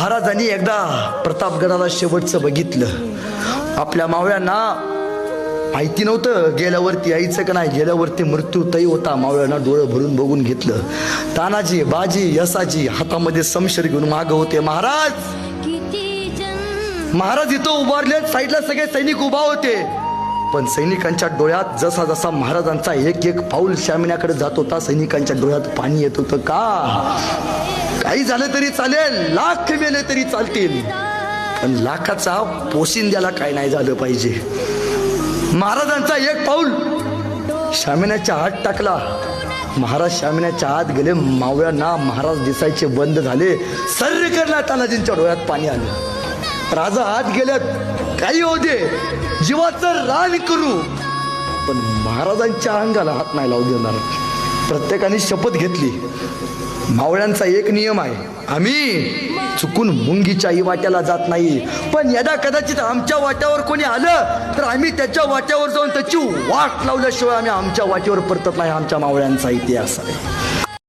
महाराजांनी एकदा प्रतापगडाला शेवटचं बघितलं. आपल्या मावळ्यांना माहिती नव्हतं गेल्यावरती यायचं का नाही, गेल्यावरती मृत्यू तय होता. मावळ्यांना डोळं भरून बघून घेतलं. तानाजी, बाजी, यसाजी हातामध्ये समशेर घेऊन मागं होते. महाराज इथं उभारले, साईडला सगळे सैनिक उभा होते. पण सैनिकांच्या डोळ्यात जसा जसा महाराजांचा एक एक पाऊल शामिण्याकडे जात होता, सैनिकांच्या डोळ्यात पाणी येत होतं. का? काही झालं तरी चालेल, लाख मेले तरी चालतील, पण लाखाचा पोशिंद्याला काय नाही झालं पाहिजे. महाराजांचा एक पाऊल शामियानाच्या आत टाकला. महाराज शामियानाच्या आत गेले. मावळ्यांना महाराज दिसायचे बंद झाले. सर्र करला तानाजींच्या डोळ्यात पाणी आलं. राजा आत गेल्यात, काही होऊ दे, जीवाचं रान करू, पण महाराजांच्या अंगाला हात नाही लावू देणार. प्रत्येकाने शपथ घेतली. मावळ्यांचा एक नियम आहे, आम्ही चुकून मुंगीच्याही वाट्याला जात नाही, पण यदा कदाचित आमच्या वाट्यावर कोणी आलं तर आम्ही त्याच्या वाट्यावर जाऊन त्याची वाट लावल्याशिवाय आम्ही आमच्या वाटेवर परतत नाही. आमच्या मावळ्यांचा इतिहास आहे.